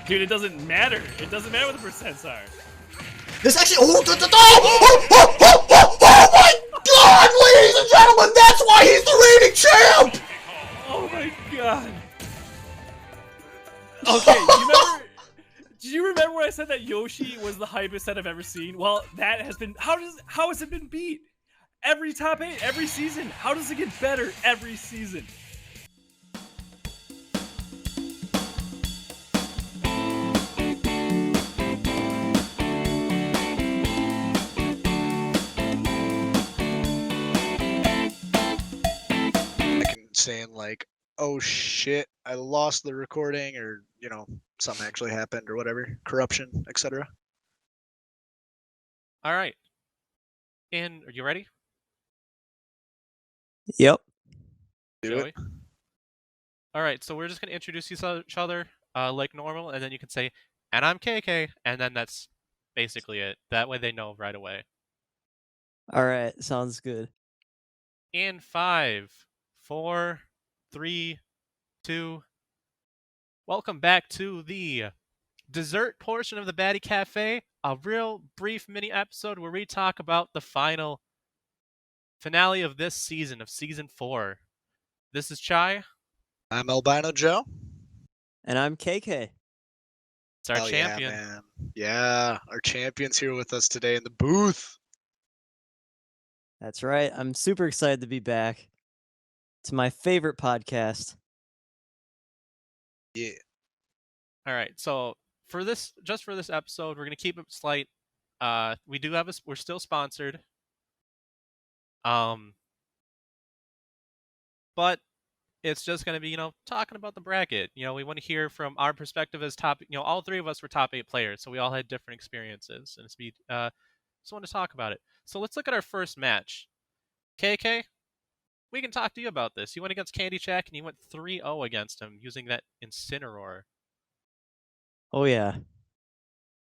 Dude, it doesn't matter. It doesn't matter what the percents are. This actually. Oh my God, ladies and gentlemen, that's why he's the reigning champ! Oh my God. Okay, do you remember when I said that Yoshi was the hypest that I've ever seen? Well, that has been. How has it been beat? Every top 8, every season. How does it get better every season? Saying like, oh shit, I lost the recording, or something actually happened or whatever, corruption, etc. All right. And are you ready? Yep. Do Joey? it. All right, so we're just going to introduce each other like normal, and then you can say, and I'm KK, and then that's basically it. That way they know right away. All right, sounds good. In 5, 4, 3, 2. Welcome back to the dessert portion of the Baddy Cafe, a real brief mini episode where we talk about the final finale of this season, of season 4. This is Chai. I'm AlbinoJoe. And I'm KK. It's our Hell champion. Yeah, man. Yeah, our champion's here with us today in the booth. That's right. I'm super excited to be back. It's my favorite podcast. Yeah. All right, so for this episode, we're gonna keep it slight. We're still sponsored. But it's just gonna be talking about the bracket. We want to hear from our perspective as top. All three of us were top 8 players, so we all had different experiences, and just want to talk about it. So let's look at our first match. KK, we can talk to you about this. You went against Candy Jack, and you went 3-0 against him using that Incineroar. Oh, yeah.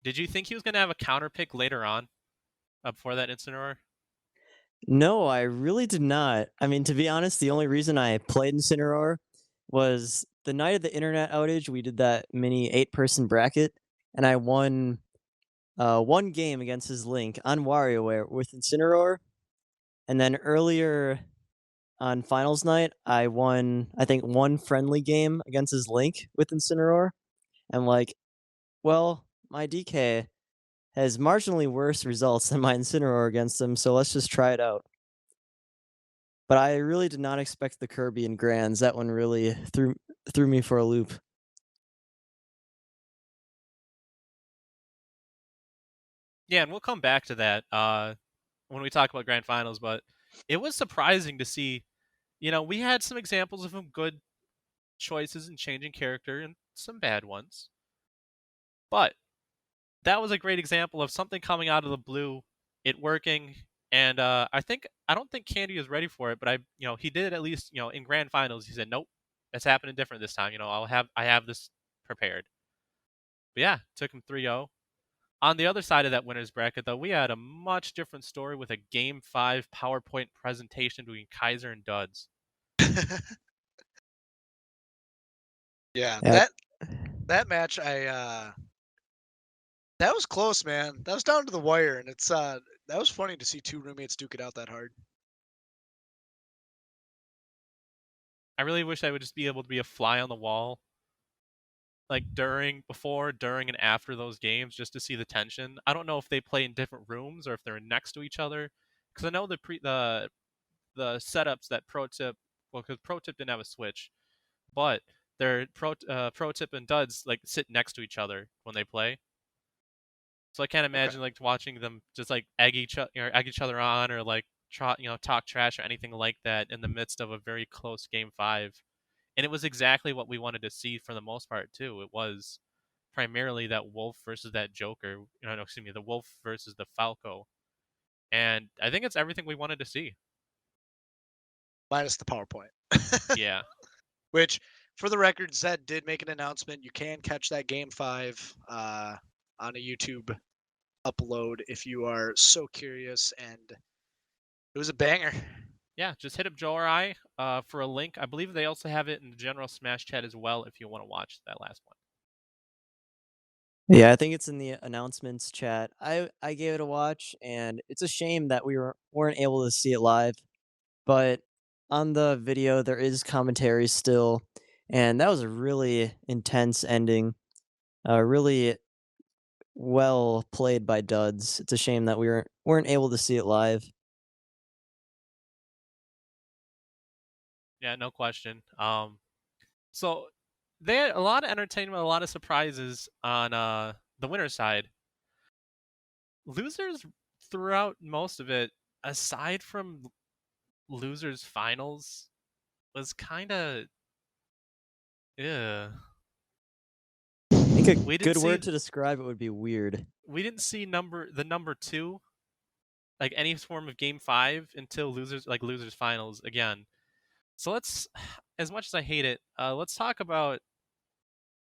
Did you think he was going to have a counter pick later on before that Incineroar? No, I really did not. I mean, to be honest, the only reason I played Incineroar was the night of the internet outage. We did that mini 8-person bracket, and I won one game against his Link on WarioWare with Incineroar. And then earlier on finals night, I won, I think, one friendly game against his Link with Incineroar. And well, my DK has marginally worse results than my Incineroar against him, so let's just try it out. But I really did not expect the Kirby and Grands. That one really threw me for a loop. Yeah, and we'll come back to that when we talk about Grand Finals, but it was surprising to see, we had some examples of some good choices in changing character and some bad ones. But that was a great example of something coming out of the blue, it working, and I don't think Candy was ready for it, but he did at least, in Grand Finals, he said, nope, it's happening different this time. I have this prepared. But yeah, took him 3-0. On the other side of that winner's bracket, though, we had a much different story with a Game 5 PowerPoint presentation between Kaiser and Duds. Yeah, Yeah. that match, that was close, man. That was down to the wire, and it's that was funny to see two roommates duke it out that hard. I really wish I would just be able to be a fly on the wall, like before, during, and after those games, just to see the tension. I don't know if they play in different rooms or if they're next to each other, because I know the setups that Pro Tip, well, because Pro Tip didn't have a Switch, but their Pro Tip and Duds sit next to each other when they play. So I can't imagine watching them just egg each other on, or talk trash or anything like that in the midst of a very close Game 5. And it was exactly what we wanted to see for the most part too. It was primarily that Wolf versus that Joker. The Wolf versus the Falco. And I think it's everything we wanted to see. Minus the PowerPoint. Yeah. Which, for the record, Zed did make an announcement. You can catch that Game 5 on a YouTube upload if you are so curious, and it was a banger. Yeah, just hit up Joe or I for a link. I believe they also have it in the general Smash chat as well if you want to watch that last one. Yeah, I think it's in the announcements chat. I gave it a watch, and it's a shame that weren't able to see it live. But on the video, there is commentary still, and that was a really intense ending. Really well played by Duds. It's a shame that we weren't able to see it live. Yeah, no question. So they had a lot of entertainment, a lot of surprises on the winner's side. Losers throughout most of it, aside from losers finals, was kind of yeah. I think a We didn't good see word to describe it would be weird. we didn't see the number two, like any form of game 5 until losers finals again. So let's, as much as I hate it, let's talk about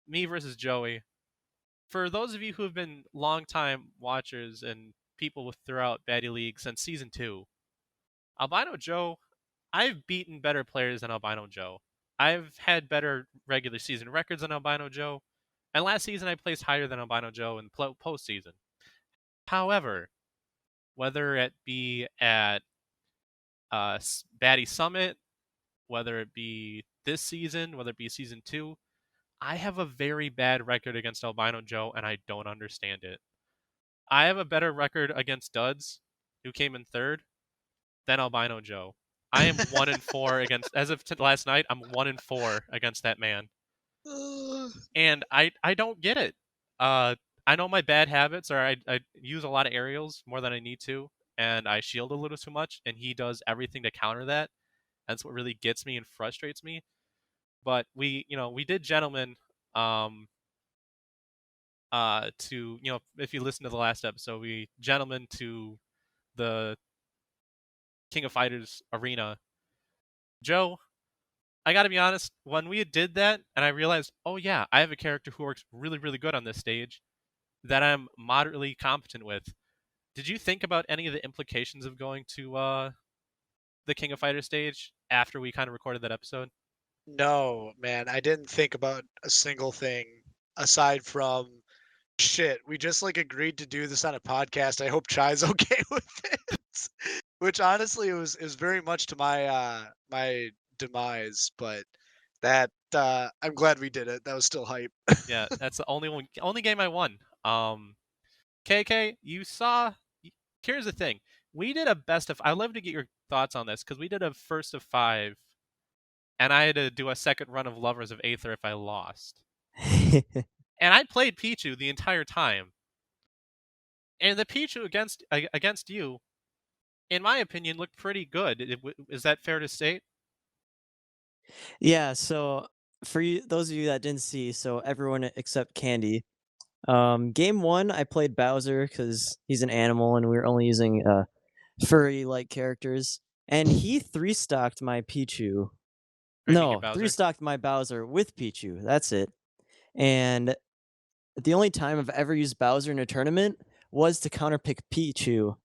me versus Joey. For those of you who have been longtime watchers and people throughout Baddy League since season 2, AlbinoJoe, I've beaten better players than AlbinoJoe. I've had better regular season records than AlbinoJoe, and last season I placed higher than AlbinoJoe in postseason. However, whether it be at Baddy Summit, whether it be this season, whether it be season 2, I have a very bad record against AlbinoJoe, and I don't understand it. I have a better record against Duds, who came in third, than AlbinoJoe. I am 1-4 against, as of last night, I'm 1-4 against that man. And I don't get it. I know my bad habits are I use a lot of aerials more than I need to, and I shield a little too much, and he does everything to counter that. That's what really gets me and frustrates me. But we did gentlemen to, if you listen to the last episode, we gentlemen to the King of Fighters arena. Joe, I gotta be honest, when we did that and I realized, oh yeah, I have a character who works really, really good on this stage that I'm moderately competent with. Did you think about any of the implications of going to the King of Fighters stage after we kind of recorded that episode? No, man, I didn't think about a single thing aside from shit. We just like agreed to do this on a podcast. I hope Chai's okay with it. Which honestly it was very much to my demise, but that I'm glad we did it. That was still hype. Yeah, that's the only game I won. KK, you saw. Here's the thing: we did a best of. I'd love to get your thoughts on this because we did a first of 5, and I had to do a second run of Lovers of Aether if I lost. And I played Pichu the entire time, and the Pichu against you, in my opinion, looked pretty good. Is that fair to state? Yeah, so for you, those of you that didn't see, so everyone except Candy. Game one, I played Bowser because he's an animal, and we were only using furry-like characters, and he three-stocked my Pichu. Or you mean your No, Bowser? three-stocked my Bowser with Pichu. That's it. And the only time I've ever used Bowser in a tournament was to counterpick Pichu,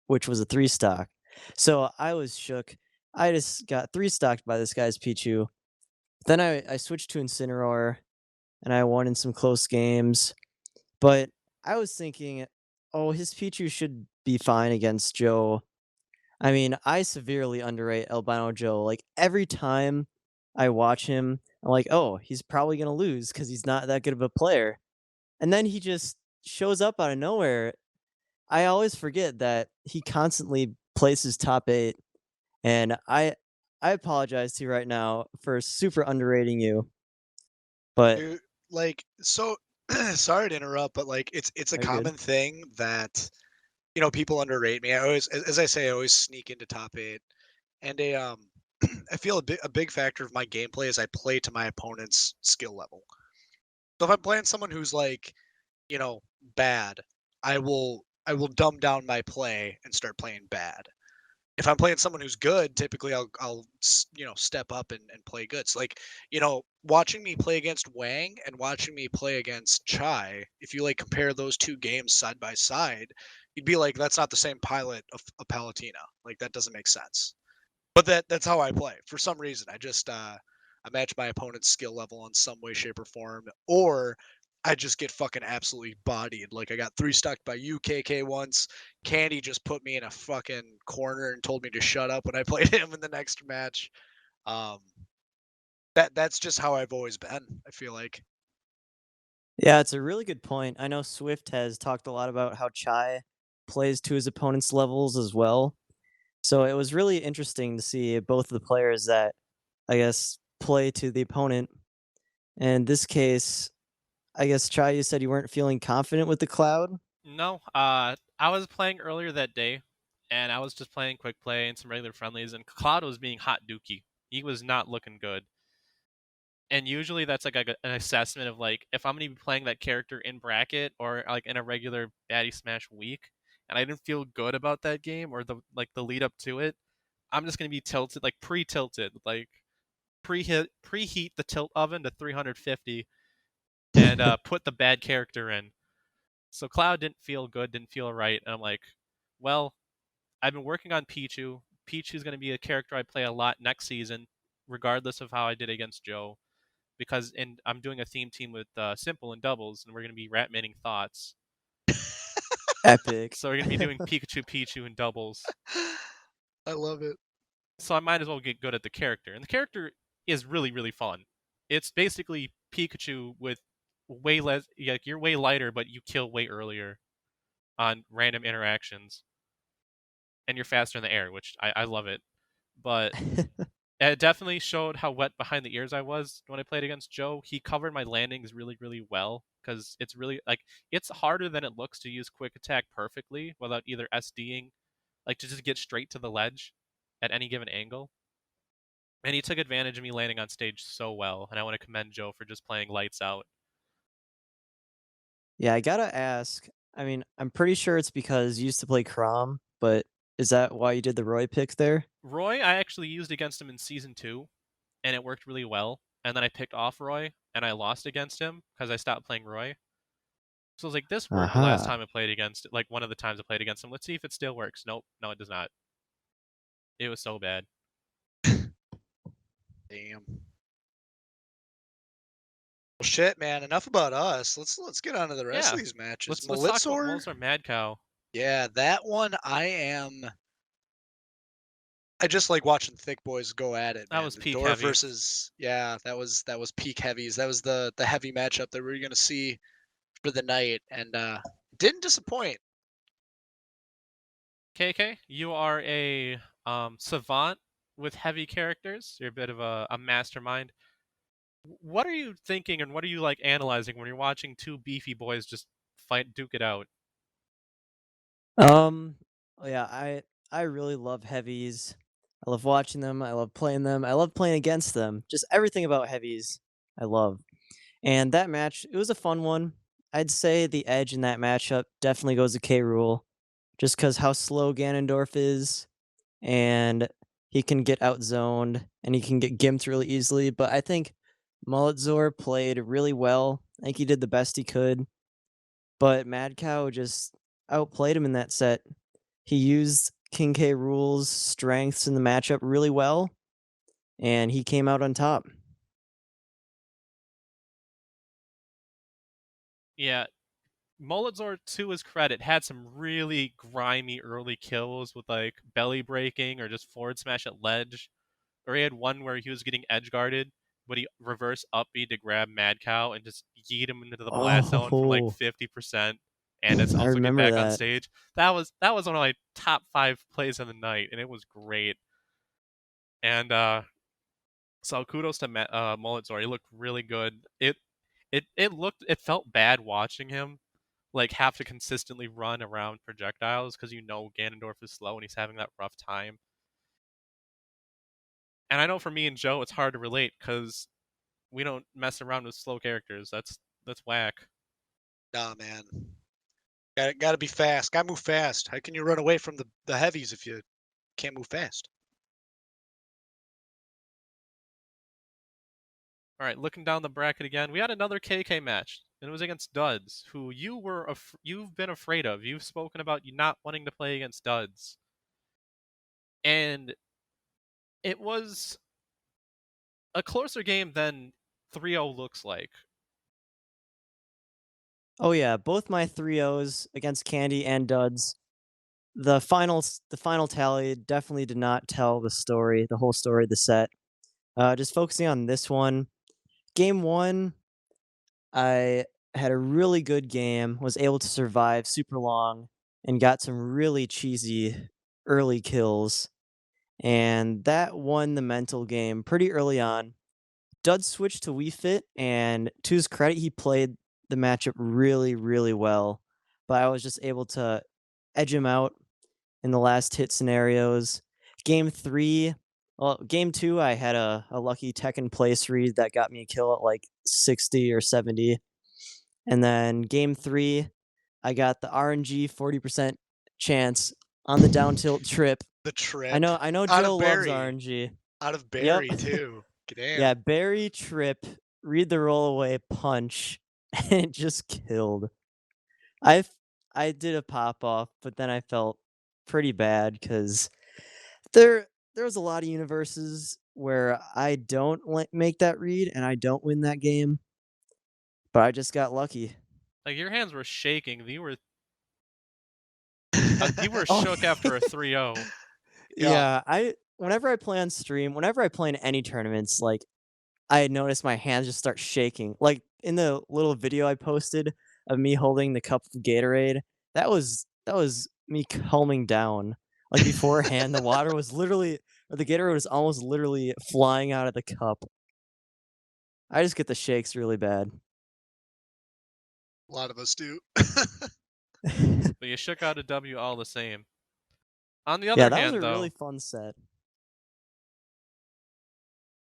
which was a three-stock. So I was shook. I just got three-stocked by this guy's Pichu. Then I switched to Incineroar, and I won in some close games. But I was thinking, oh, his Pichu should be fine against Joe. I mean, I severely underrate AlbinoJoe. Like, every time I watch him, I'm like, oh, he's probably going to lose because he's not that good of a player. And then he just shows up out of nowhere. I always forget that he constantly places top 8. And I apologize to you right now for super underrating you. But Dude, like so sorry to interrupt, but like it's a Are you good? common thing that people underrate me. I always, as I say, I always sneak into top 8, and I feel a big factor of my gameplay is I play to my opponent's skill level. So if I'm playing someone who's like, bad, I will dumb down my play and start playing bad. If I'm playing someone who's good, typically I'll step up and play good. So like, watching me play against Wang and watching me play against Chai, if you like compare those two games side by side, you'd be like, that's not the same pilot of Palutena. Like that doesn't make sense. But that's how I play. For some reason, I just I match my opponent's skill level in some way, shape, or form, or I just get fucking absolutely bodied. Like I got 3 stuck by you, KK once. Candy just put me in a fucking corner and told me to shut up when I played him in the next match. Um, that's just how I've always been, I feel like. Yeah, it's a really good point. I know Swift has talked a lot about how Chai plays to his opponent's levels as well. So it was really interesting to see both of the players that, I guess, play to the opponent. In this case, I guess, Chai, you said you weren't feeling confident with the Cloud? No, I was playing earlier that day, and I was just playing quick play and some regular friendlies, and Cloud was being hot dookie. He was not looking good. And usually that's like an assessment of like if I'm gonna be playing that character in bracket or like in a regular Baddy Smash week, and I didn't feel good about that game or the lead up to it, I'm just gonna be tilted, like pre-tilted, like preheat the tilt oven to 350 and put the bad character in. So Cloud didn't feel good, didn't feel right, and I'm like, well, I've been working on Pichu. Pichu's gonna be a character I play a lot next season, regardless of how I did against Joe, because I'm doing a theme team with Simple and doubles, and we're gonna be Ratmaning thoughts. Epic. So we're gonna be doing Pikachu Pichu and doubles. I love it. So I might as well get good at the character, and the character is really really fun. It's basically Pikachu with way less. Like you're way lighter, but you kill way earlier on random interactions, and you're faster in the air, which I love it. But it definitely showed how wet behind the ears I was when I played against Joe. He covered my landings really, really well because it's really like it's harder than it looks to use quick attack perfectly without either SDing, like to just get straight to the ledge at any given angle. And he took advantage of me landing on stage so well, and I want to commend Joe for just playing lights out. Yeah, I gotta ask. I mean, I'm pretty sure it's because you used to play Crom, but is that why you did the Roy pick there? Roy, I actually used against him in season 2, and it worked really well. And then I picked off Roy, and I lost against him because I stopped playing Roy. So I was like, this worked the last Aha. time I played against, like one of the times I played against him. Let's see if it still works. Nope, no, it does not. It was so bad. Damn. Well, shit, man. Enough about us. Let's get on to the rest Yeah, of these matches. let's talk about Malitzor. Molzar Mad Cow. Yeah, that one I just like watching thick boys go at it, That man. was The peak Dwarf heavy. versus that was peak heavies. That was the heavy matchup that we were gonna see for the night, and didn't disappoint. KK, you are a savant with heavy characters. You're a bit of a mastermind. What are you thinking and what are you like analyzing when you're watching two beefy boys just duke it out? Um, yeah, I really love heavies. I love watching them. I love playing them. I love playing against them. Just everything about heavies, I love. And that match, it was a fun one. I'd say the edge in that matchup definitely goes to K. Rule, just because how slow Ganondorf is, and he can get outzoned and he can get gimped really easily. But I think Molitzor played really well. I think he did the best he could. But Mad Cow just outplayed him in that set. He used King K. Rule's strengths in the matchup really well, and he came out on top. Yeah, Molitzor, to his credit, had some really grimy early kills with like belly breaking or just forward smash at ledge. Or he had one where he was getting edge guarded, but he reverse up B to grab Mad Cow and just yeet him into the blast zone from like Oh, 50%, and it's I also get remember back on that. stage. That was one of my top 5 plays of the night, and it was great. And so kudos to Molitzor. He looked really good. It felt bad watching him like have to consistently run around projectiles because Ganondorf is slow and he's having that rough time. And I know for me and Joe, it's hard to relate because we don't mess around with slow characters. That's whack. Nah, man. Gotta be fast. Gotta move fast. How can you run away from the heavies if you can't move fast? All right, looking down the bracket again, we had another KK match, and it was against Duds, who you've been afraid of. You've spoken about you not wanting to play against Duds, and it was a closer game than 3-0 looks like. Oh yeah, both my 3-0s against Candy and Duds. The final tally definitely did not tell the whole story of the set. Just focusing on this one. Game 1, I had a really good game, was able to survive super long, and got some really cheesy early kills, and that won the mental game pretty early on. Dud switched to Wii Fit, and to his credit, he played the matchup really, really well, but I was just able to edge him out in the last hit scenarios. Game 2, I had a lucky Tekken place read that got me a kill at like 60 or 70. And then game 3, I got the RNG 40% chance on the down tilt trip. The trip. I know Out of Joe loves Barry. RNG. Out of Yep. Barry, too. Damn. Yeah, Barry trip, read the rollaway punch, and it just killed. I I did a pop off, but then I felt pretty bad because there was a lot of universes where I don't make that read and I don't win that game, but I just got lucky. Like your hands were shaking. You were Oh, shook after a 3-0. yeah, whenever I play on stream, whenever I play in any tournaments, like I notice my hands just start shaking. Like in the little video I posted of me holding the cup of Gatorade, that was me calming down. Like beforehand, the water was literally, or the Gatorade was almost literally flying out of the cup. I just get the shakes really bad. A lot of us do. But you shook out a W all the same. On the other Yeah, that was hand, a though, really fun set.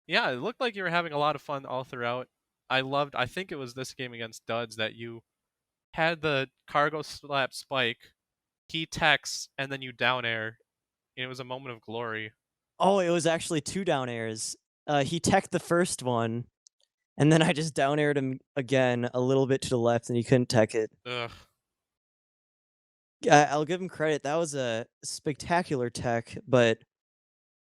yeah, it looked like you were having a lot of fun all throughout. I think it was this game against Duds that you had the cargo slap spike, he techs, and then you down air. And it was a moment of glory. Oh, it was actually 2 down airs. He teched the first one, and then I just down aired him again a little bit to the left, and he couldn't tech it. Ugh. I'll give him credit. That was a spectacular tech, but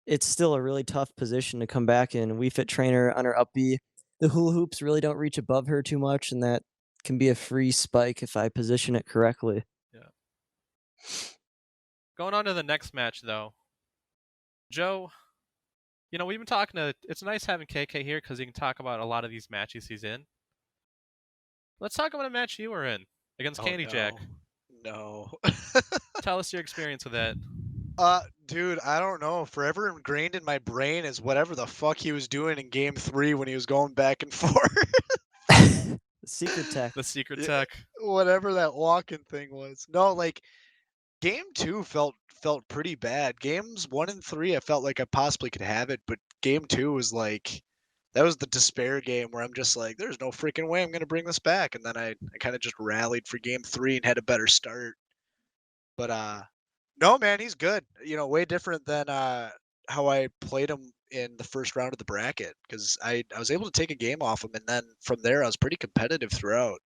it's still a really tough position to come back in. Wii Fit trainer on her up B. The hula hoops really don't reach above her too much, and that can be a free spike if I position it correctly. Yeah. Going on to the next match, though. Joe, we've been talking to. It's nice having KK here because he can talk about a lot of these matches he's in. Let's talk about a match you were in against Candy Jack. No. Tell us your experience with that. Dude, I don't know. Forever ingrained in my brain is whatever the fuck he was doing in game 3 when he was going back and forth. The secret tech. The secret Yeah. tech. Whatever that walking thing was. No, like game 2 felt pretty bad. Games 1 and 3 I felt like I possibly could have it, but game 2 was like that was the despair game where I'm just like, there's no freaking way I'm gonna bring this back. And then I kind of just rallied for game 3 and had a better start. But no, man, he's good. Way different than how I played him in the first round of the bracket because I was able to take a game off him, and then from there I was pretty competitive throughout.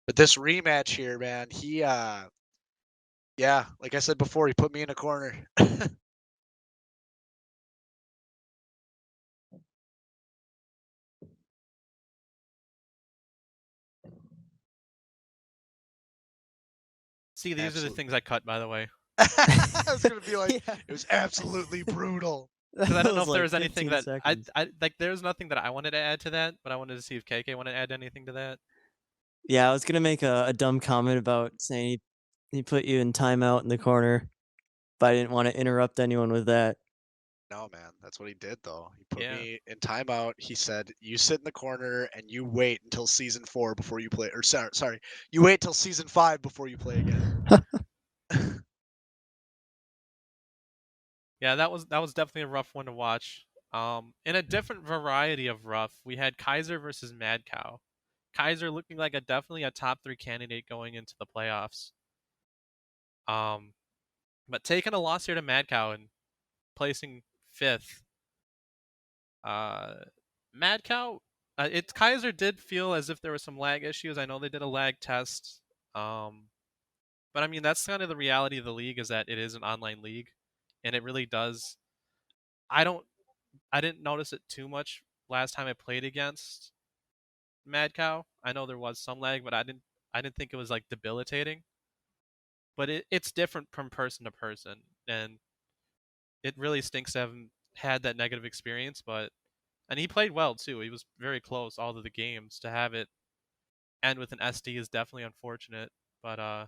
But this rematch here, man, he yeah, like I said before, he put me in a corner. See, these are the things I cut, by the way. I was gonna be like, Yeah. it was absolutely brutal. Because I don't know if was there like was anything 15 that seconds. I like. There's nothing that I wanted to add to that, but I wanted to see if KK wanted to add anything to that. Yeah, I was gonna make a dumb comment about saying he put you in timeout in the corner, but I didn't want to interrupt anyone with that. No, man, that's what he did though. He put Yeah. me in timeout. He said, "You sit in the corner and you wait until season 4 before you play." Or sorry, you wait till season 5 before you play again. Yeah, that was definitely a rough one to watch. In a different variety of rough, we had Kaiser versus Mad Cow. Kaiser looking like definitely a top 3 candidate going into the playoffs. But taking a loss here to Mad Cow and placing 5th. Mad Cow, Kaiser did feel as if there were some lag issues. I know they did a lag test. But I mean, that's kind of the reality of the league is that it is an online league, and it really does. I didn't notice it too much last time I played against Mad Cow. I know there was some lag, but I I didn't think it was like debilitating, but it's different from person to person, and it really stinks to have had that negative experience. And he played well too. He was very close all of the games. To have it end with an SD is definitely unfortunate. But I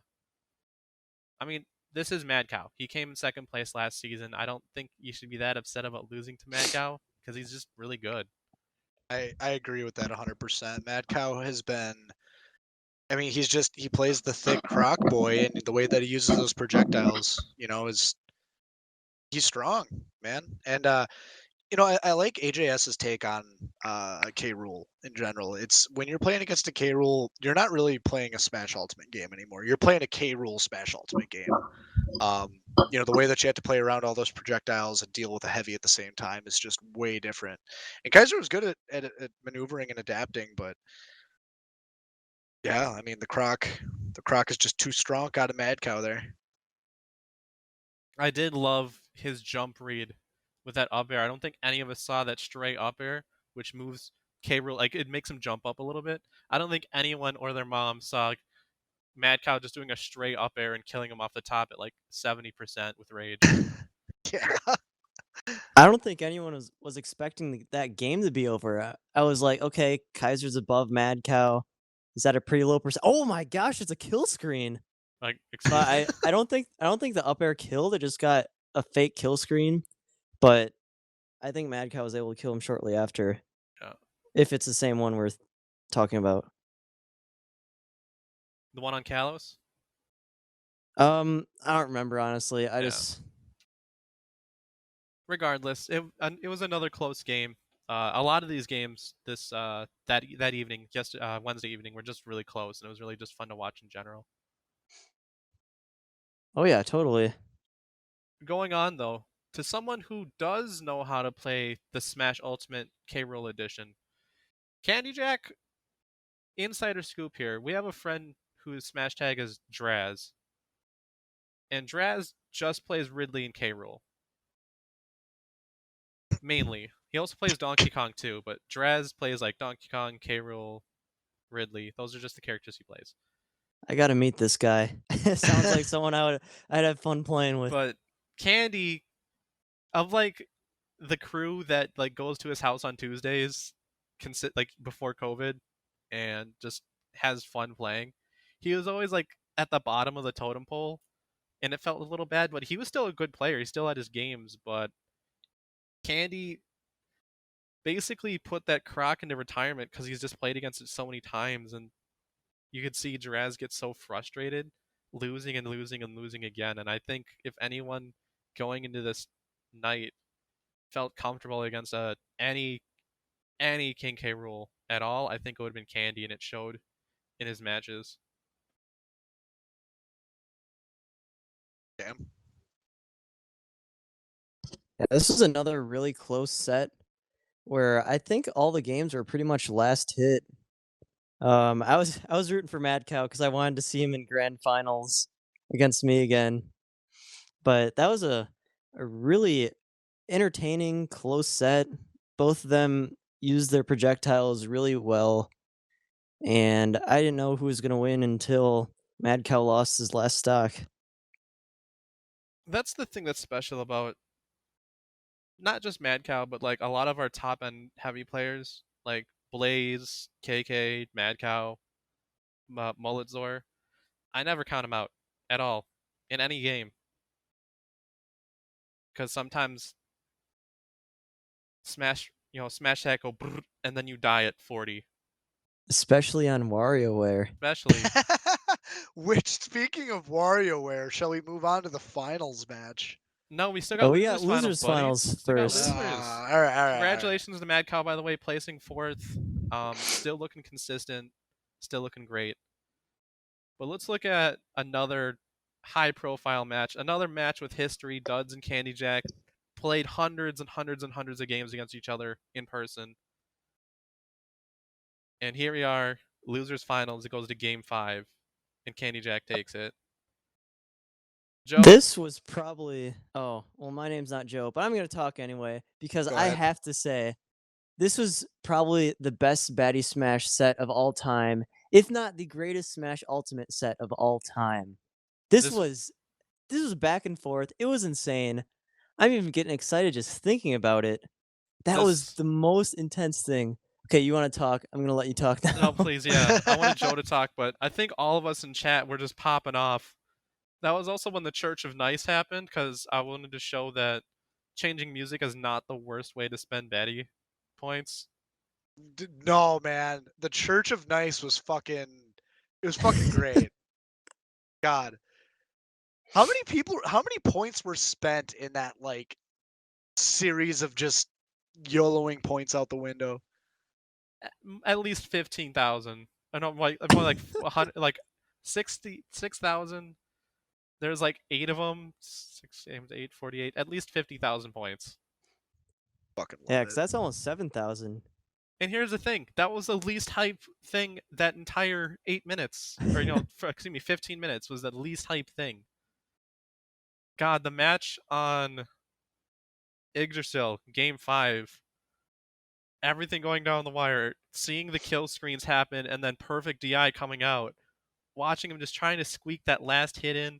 mean, this is Mad Cow. He came in second place last season. I don't think you should be that upset about losing to Mad Cow because he's just really good. I agree with that 100%. Mad Cow has been. I mean, he plays the thick croc boy, and the way that he uses those projectiles, is he's strong, man. And I like AJS's take on K Rule in general. It's when you're playing against a K Rule, you're not really playing a Smash Ultimate game anymore. You're playing a K Rule Smash Ultimate game. The way that you have to play around all those projectiles and deal with a heavy at the same time is just way different. And Kaiser was good at maneuvering and adapting, but yeah, I mean the croc is just too strong. Got a Mad Cow there. I did love his jump read with that up air. I don't think any of us saw that stray up air, which moves K Rule, like it makes him jump up a little bit. I don't think anyone or their mom saw Mad Cow just doing a straight up air and killing him off the top at like 70% with rage. Yeah. I don't think anyone was expecting that game to be over. I was like, okay, Kaiser's above Mad Cow. Is that a pretty low percent? Oh my gosh, it's a kill screen. Like, But I don't think the up air killed. It just got a fake kill screen. But I think Mad Cow was able to kill him shortly after. Yeah. If it's the same one we're talking about. The one on Kalos? I don't remember honestly. Regardless, it was another close game. A lot of these games that evening, Wednesday evening, were just really close, and it was really just fun to watch in general. Oh yeah, totally. Going on though, to someone who does know how to play the Smash Ultimate K Rool Edition, Candy Jack. Insider scoop here: we have a friend whose Smash tag is Draz, and Draz just plays Ridley and K Rool. Mainly. He also plays Donkey Kong too, but Draz plays like Donkey Kong, K Rool, Ridley. Those are just the characters he plays. I gotta meet this guy. It sounds like someone I'd have fun playing with. But Candy, of like the crew that like goes to his house on Tuesdays, like before COVID, and just has fun playing, he was always like at the bottom of the totem pole, and it felt a little bad. But he was still a good player. He still had his games, but Candy basically put that croc into retirement because he's just played against it so many times, and you could see Draz get so frustrated, losing and losing and losing again. And I think if anyone going into this night felt comfortable against any King K Rool at all, I think it would have been Candy, and it showed in his matches. Damn. Yeah, this is another really close set where I think all the games were pretty much last hit. I was rooting for Mad Cow because I wanted to see him in grand finals against me again. But that was a really entertaining, close set. Both of them used their projectiles really well. And I didn't know who was going to win until Mad Cow lost his last stock. That's the thing that's special about not just Mad Cow, but like a lot of our top end heavy players, like Blaze, KK, Mad Cow, Mulletzor. I never count them out at all in any game. Because sometimes Smash tag go brrr, and then you die at 40. Especially on WarioWare. Especially. Which, speaking of WarioWare, shall we move on to the finals match? No, we still got we losers got losers finals Still got first. losers. All right. Congratulations to Mad Cow, by the way, placing 4th. Still looking consistent. Still looking great. But let's look at another high-profile match. Another match with history. Duds and Candy Jack played hundreds and hundreds and hundreds of games against each other in person. And here we are, losers finals. It goes to game 5, and Candy Jack takes it. Joe? This was probably... Oh, well, my name's not Joe, but I'm going to talk anyway, because I have to say, this was probably the best Baddy Smash set of all time, if not the greatest Smash Ultimate set of all time. This This was this was back and forth. It was insane. I'm even getting excited just thinking about it. That was this the most intense thing. Okay, you want to talk? I'm gonna let you talk now. no, please, yeah. I wanted Joe to talk, but I think all of us in chat were just popping off. That was also when the Church of Nice happened, because I wanted to show that changing music is not the worst way to spend Baddy points. No, man. The Church of Nice was fucking. It was fucking great. God. How many points were spent in that like series of just YOLOing points out the window? At least 15,000. I know, more like 100, like 66,000. There's like 8 of them. 6 games, 8, 48. At least 50,000 points. Fucking Yeah, love because it. that's almost 7,000. And here's the thing: that was the least hype thing that entire 8 minutes, or excuse me, 15 minutes was the least hype thing. God, the match on Yggdrasil, Game 5, everything going down the wire, seeing the kill screens happen, and then perfect DI coming out, watching him just trying to squeak that last hit in.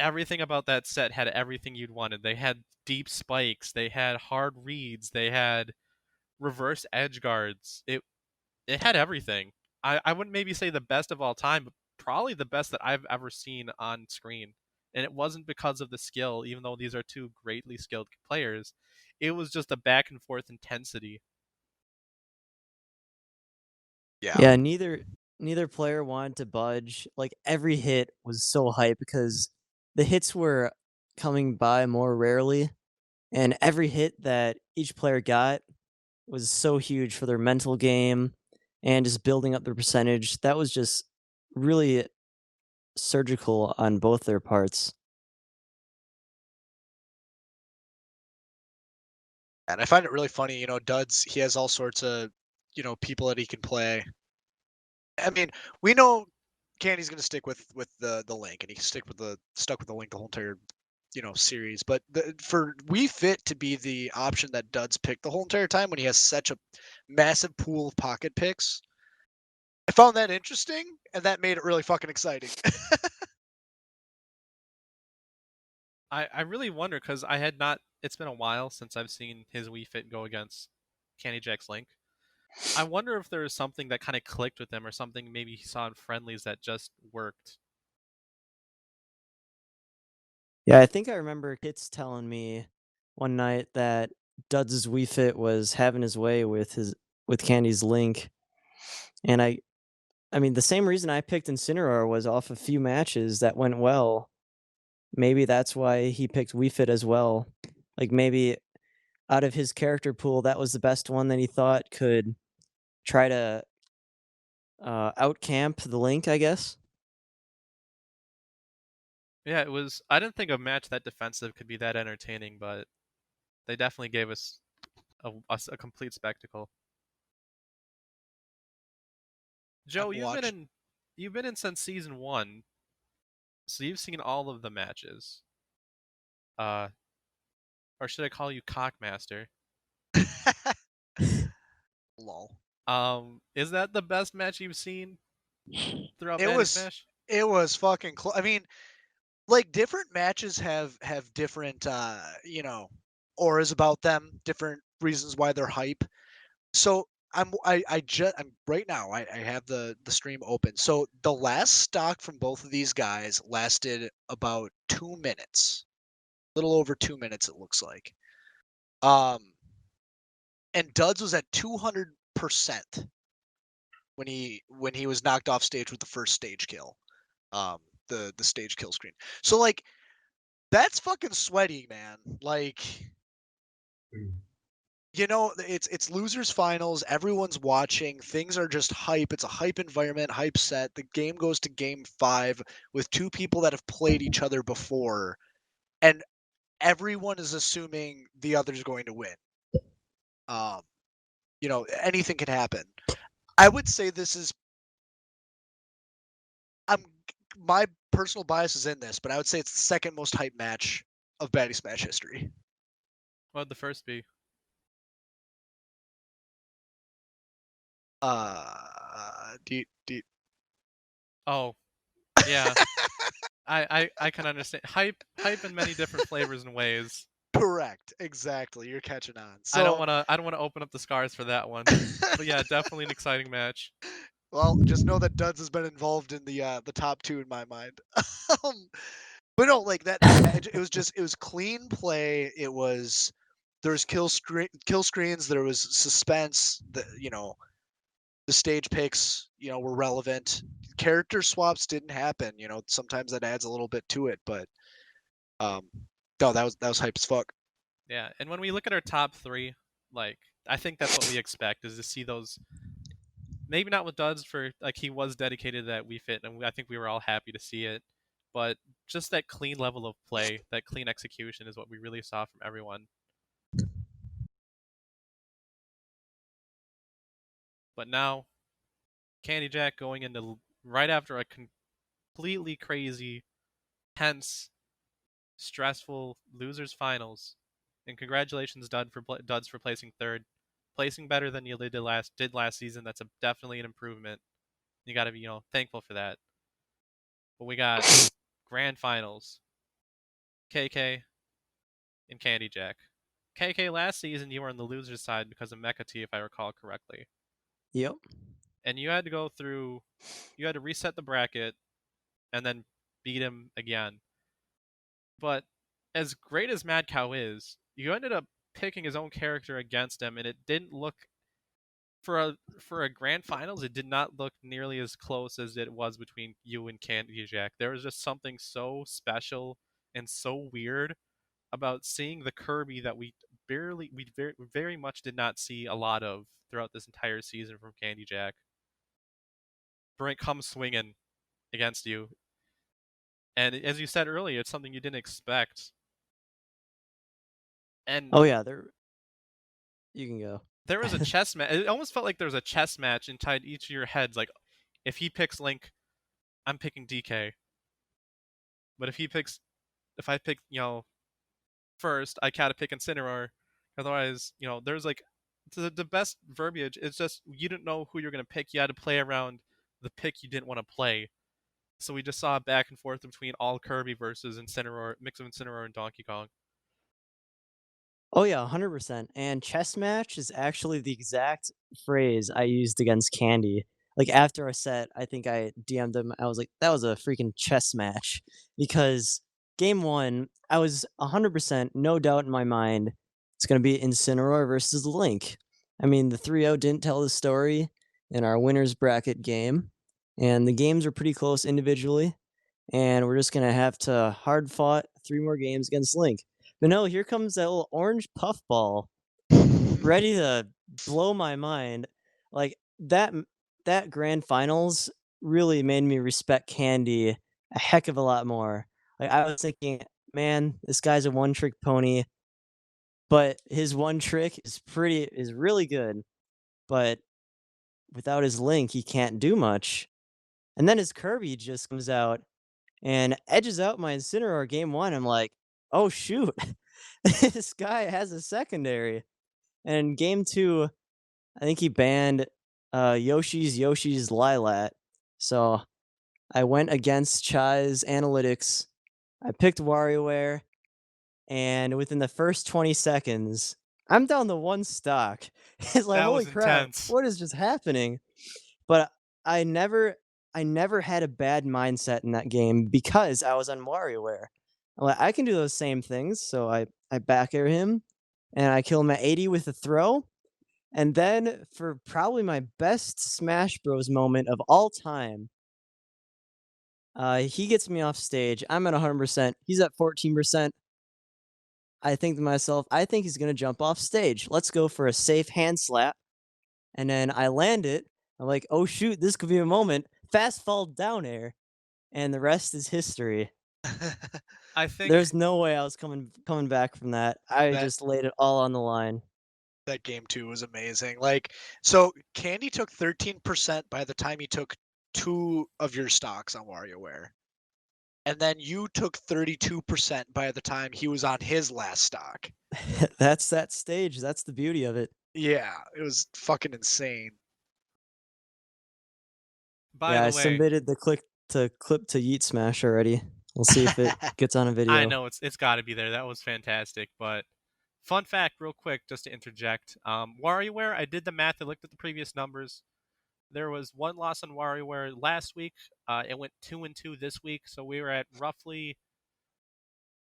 Everything about that set had everything you'd wanted. They had deep spikes, they had hard reads, they had reverse edge guards. It had everything. I wouldn't maybe say the best of all time, but probably the best that I've ever seen on screen. And it wasn't because of the skill, even though these are two greatly skilled players. It was just the back and forth intensity. Yeah. Yeah, neither player wanted to budge. Like every hit was so hype because the hits were coming by more rarely, and every hit that each player got was so huge for their mental game and just building up their percentage. That was just really surgical on both their parts. And I find it really funny, Duds, he has all sorts of, people that he can play. I mean, we know Candy's gonna stick with the link, and he stuck with the link the whole entire series. But for Wii Fit to be the option that Duds picked the whole entire time when he has such a massive pool of pocket picks, I found that interesting, and that made it really fucking exciting. I really wonder, because it's been a while since I've seen his Wii Fit go against Candy Jack's Link. I wonder if there was something that kind of clicked with him, or something maybe he saw in friendlies that just worked. Yeah, I think I remember Kits telling me one night that Duds' Wii Fit was having his way with Candy's Link, and I mean the same reason I picked Incineroar was off a few matches that went well. Maybe that's why he picked Wii Fit as well. Like maybe out of his character pool, that was the best one that he thought could try to outcamp the Link, I guess. Yeah, it was. I didn't think a match that defensive could be that entertaining, but they definitely gave us a complete spectacle. Joe, you've been in since season 1, so you've seen all of the matches. Or should I call you Cockmaster? Lol. Is that the best match you've seen throughout It Baddy was Smash? it was fucking close. I mean, like different matches have different auras about them, different reasons why they're hype. So I'm right now I have the stream open. So the last stock from both of these guys lasted about 2 minutes. A little over 2 minutes it looks like. And Duds was at 200% when he was knocked off stage with the first stage kill. The stage kill screen. So like that's fucking sweaty, man. Like it's losers finals, everyone's watching, things are just hype. It's a hype environment, hype set. The game goes to game 5 with two people that have played each other before, and everyone is assuming the other's going to win. Anything can happen. I would say this is my personal bias is in this, but I would say it's the second most hype match of Baddy Smash history. What would the first be? Do you... Oh, yeah. I can understand hype in many different flavors and ways. Correct. Exactly. You're catching on. I don't So, wanna open up the scars for that one. But yeah, definitely an exciting match. well, just know that Duds has been involved in the top two in my mind. Um, but no, like that match, it was clean play. There was kill screens, there was suspense. The stage picks, were relevant. Character swaps didn't happen. Sometimes that adds a little bit to it, but um, no, that was hype as fuck. Yeah, and when we look at our top 3, like I think that's what we expect is to see those. Maybe not with Duds for like he was dedicated to that Wii Fit, and I think we were all happy to see it. But just that clean level of play, that clean execution is what we really saw from everyone. But now, Candy Jack going into right after a completely crazy, tense, stressful losers finals. And congratulations, Duds for placing third, placing better than you did last season. That's definitely an improvement. You got to be thankful for that. But we got grand finals, KK and Candy Jack. KK, last season you were on the loser's side because of Mecha T, if I recall correctly. Yep. And you had to go through, you had to reset the bracket and then beat him again. But as great as Mad Cow is, you ended up picking his own character against him, and it didn't look for a grand finals. It did not look nearly as close as it was between you and Candy Jack. There was just something so special and so weird about seeing the Kirby that we very much did not see a lot of throughout this entire season from Candy Jack. Brink comes swinging against you, and as you said earlier, it's something you didn't expect. And Oh yeah, you can go. there was a chess match. It almost felt like there was a chess match inside each of your heads. Like, if he picks Link, I'm picking DK. But if I pick, first, I gotta pick Incineroar. Otherwise, there's like the best verbiage. It's just you didn't know who you're gonna pick. You had to play around the pick you didn't want to play. So we just saw back and forth between all Kirby versus Incineroar, mix of Incineroar and Donkey Kong. Oh yeah, 100%. And chess match is actually the exact phrase I used against Candy. Like after a set, I think I DM'd him. I was like, "That was a freaking chess match," because game one, I was 100%, no doubt in my mind, it's gonna be Incineroar versus Link. I mean, the 3-0 didn't tell the story in our winners bracket game, and the games were pretty close individually. And we're just gonna have to hard fought 3 more games against Link. But no, here comes that little orange puffball, ready to blow my mind. Like that grand finals really made me respect Candy a heck of a lot more. Like I was thinking, man, this guy's a one-trick pony, but his one trick is really good. But without his Link, he can't do much. And then his Kirby just comes out and edges out my Incineroar game one. I'm like, oh shoot, this guy has a secondary. And game two, I think he banned Yoshi's Lilat. So I went against Chai's analytics. I picked WarioWare, and within the first 20 seconds, I'm down to 1 stock. It's like, That holy was crap, intense. what is just happening? But I never had a bad mindset in that game because I was on WarioWare. I'm like, I can do those same things, so I back air him, and I kill him at 80 with a throw. And then for probably my best Smash Bros moment of all time, he gets me off stage. I'm at 100%. He's at 14%. I think to myself, I think he's gonna jump off stage. Let's go for a safe hand slap. And then I land it. I'm like, oh shoot, this could be a moment. Fast fall down air, and the rest is history. I think There's no way I was coming back from that. I That just laid it all on the line. that game two was amazing. Like, so Candy took 13% by the time he took 2 of your stocks on WarioWare. And then you took 32% by the time he was on his last stock. That's that stage. That's the beauty of it. Yeah, it was fucking insane. By Yeah, the I way, submitted the clip to Yeet Smash already. We'll see if it gets on a video. I know it's got to be there. That was fantastic. But fun fact, real quick, just to interject. WarioWare, I did the math. I looked at the previous numbers. There was one loss on WarioWare last week. It went 2-2 this week, so we were at roughly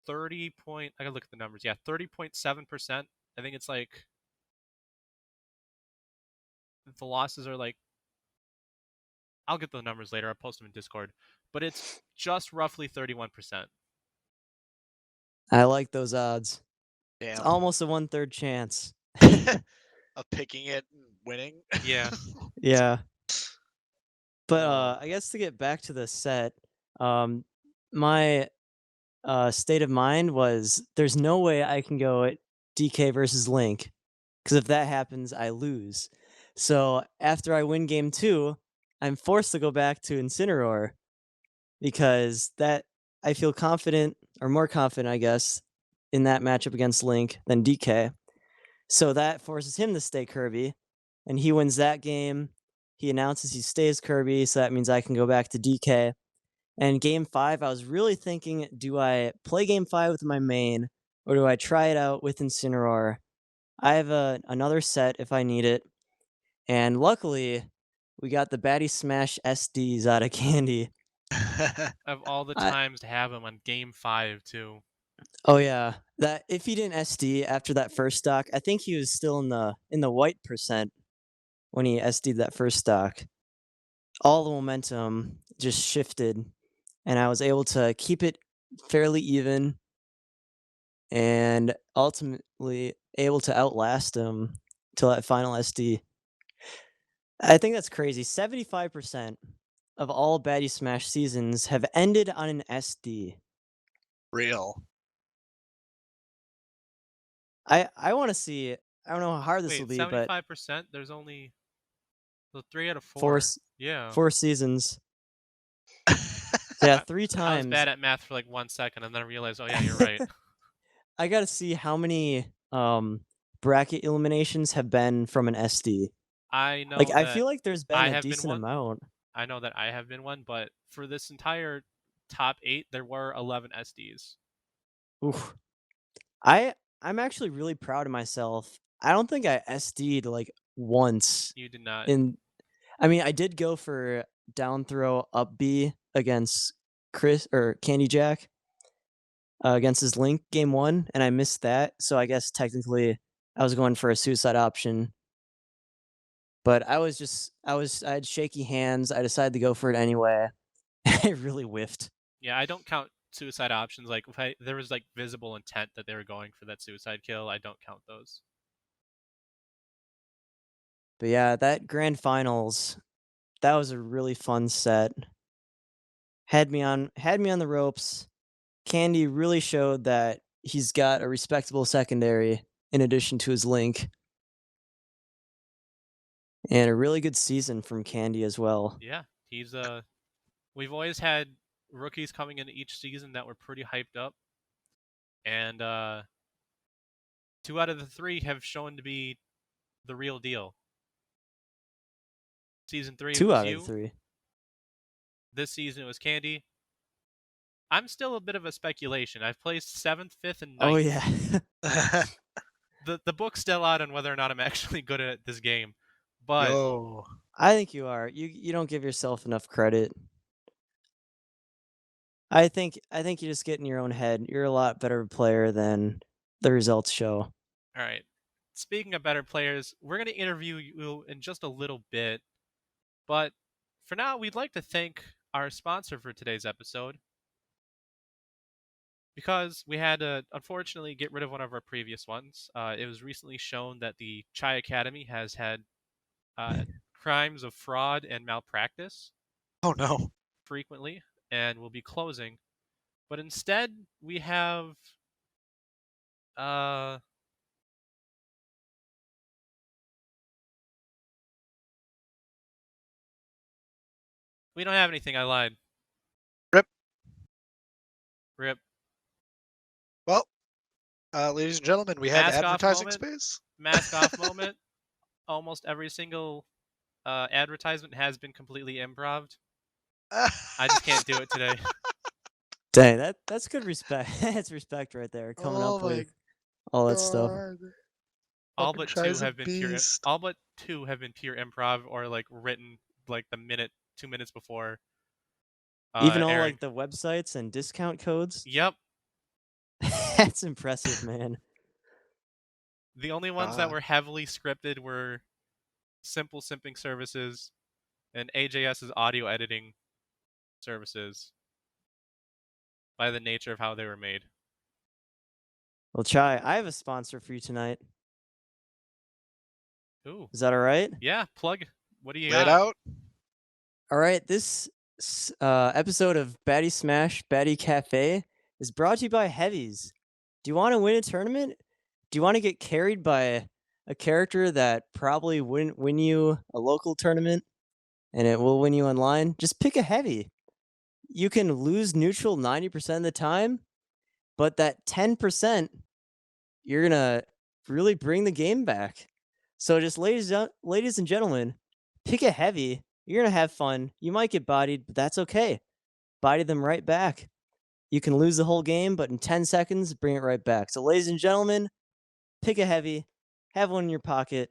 30 point. I gotta look at the numbers. Yeah, 30.7%. I think it's like the losses are like. I'll get the numbers later. I'll post them in Discord. But it's just roughly 31%. I like those odds. It's Damn. almost a 1/3 chance. Of picking it and winning. Yeah. Yeah. But Oh. I guess to get back to the set, my state of mind was there's no way I can go at DK versus Link, because if that happens, I lose. So after I win game 2, I'm forced to go back to Incineroar because that I feel confident or more confident, I guess, in that matchup against Link than DK. So that forces him to stay Kirby, and he wins that game. He announces he stays Kirby, so that means I can go back to DK. And game 5, I was really thinking, do I play game 5 with my main, or do I try it out with Incineroar? I have another set if I need it. And luckily, we got the Baddy Smash SDs out of Candy. Of all the I- times to have him on game 5 too. Oh yeah, that if he didn't SD after that first stock, I think he was still in the white percent when he SD'd that first stock. All the momentum just shifted, and I was able to keep it fairly even, and ultimately able to outlast him till that final SD. I think that's crazy. 75% of all Baddy Smash seasons have ended on an SD. Real. I want to see. I don't know how hard this will Wait, be, but 75%? There's only the 3 out of 4. four Yeah. 4 seasons. So yeah, 3 I was times. bad at math for like 1 second, and then I realized, oh yeah, you're right. I gotta see how many bracket eliminations have been from an SD. I know Like I that feel like there's been I a have been decent one. amount. I know that I have been one, but for this entire top 8, there were 11 SDs. Oof. I'm actually really proud of myself. I don't think I SD'd like once You did not. in. I mean, I did go for down throw up B against Chris or Candy Jack against his Link game 1, and I missed that. So I guess technically I was going for a suicide option. But I had shaky hands. I decided to go for it anyway. I really whiffed. Yeah, I don't count suicide options. Like if there was like visible intent that they were going for that suicide kill, I don't count those. But yeah, that grand finals, that was a really fun set. Had me on the ropes. Candy really showed that he's got a respectable secondary in addition to his Link. And a really good season from Candy as well. Yeah, he's we've always had rookies coming into each season that were pretty hyped up, and 2 out of the 3 have shown to be the real deal. Season 3 2 was out you. of 3. This season it was Candy. I'm still a bit of a speculation. I've placed 7th, 5th, and 9th. Oh yeah. The book's still out on whether or not I'm actually good at this game, but Yo. I think you are. You don't give yourself enough credit. I think you just get in your own head. You're a lot better player than the results show. all right. Speaking of better players, we're going to interview you in just a little bit, but for now, we'd like to thank our sponsor for today's episode, because we had to unfortunately get rid of one of our previous ones. It was recently shown that the Chai Academy has had crimes of fraud and malpractice Oh no. frequently and will be closing. But instead, we have we don't have anything. I lied. Rip. Rip. Well, ladies and gentlemen, we had Mask off advertising moment. space. Mask off moment. Almost every single advertisement has been completely improv. I just can't do it today. Dang, that's good respect. That's respect right there. Coming Oh up my with all that stuff. God. All Fucking but Chai's two a have been pure. beast. All but two have been pure improv or like written like the minute, 2 minutes before. Even all airing. like the websites and discount codes. Yep. That's impressive, man. The only ones that were heavily scripted were Simple Simping Services and AJS's audio editing services by the nature of how they were made. Well, Chai, I have a sponsor for you tonight. Ooh. Is that all right? Yeah, plug. What do you Lay it got? out. All right, this episode of Baddy Smash Baddy Cafe is brought to you by Heavies. Do you want to win a tournament? Do you want to get carried by a character that probably wouldn't win you a local tournament and it will win you online? Just pick a Heavy. You can lose neutral 90% of the time, but that 10%, you're going to really bring the game back. So just ladies and gentlemen, pick a Heavy. You're going to have fun. You might get bodied, but that's okay. Body them right back. You can lose the whole game, but in 10 seconds, bring it right back. So ladies and gentlemen, pick a Heavy, have one in your pocket,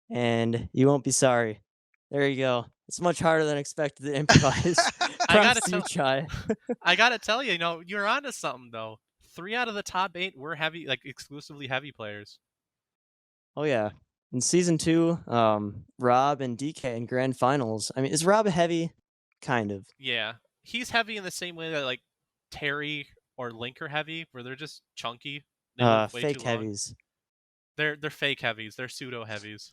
and you won't be sorry. There you go. It's much harder than expected to improvise. I gotta Props to you, tell- Chai. I gotta tell you, you're onto something though. 3 out of the top 8 were heavy, like exclusively heavy players. Oh yeah. In season 2, Rob and DK in grand finals. I mean, is Rob a Heavy? Kind of. Yeah, he's heavy in the same way that like Terry or Link are heavy, where they're just chunky. They live way Fake too long. Heavies. They're fake heavies. They're pseudo heavies.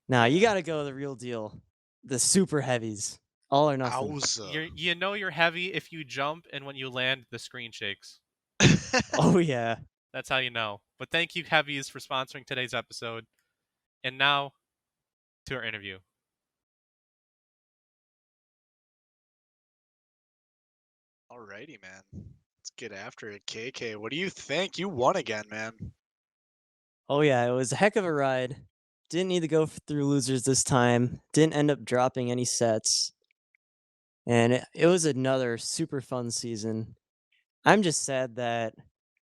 Nah, you gotta go the real deal. The super Heavies. All or nothing. Wowza. You know you're heavy if you jump and when you land, the screen shakes. Oh yeah. That's how you know. But thank you, Heavies, for sponsoring today's episode. And now, to our interview. Alrighty, man. Let's get after it. KK, what do you think? You won again, man. Oh yeah, it was a heck of a ride. Didn't need to go through losers this time. Didn't end up dropping any sets. And it was another super fun season. I'm just sad that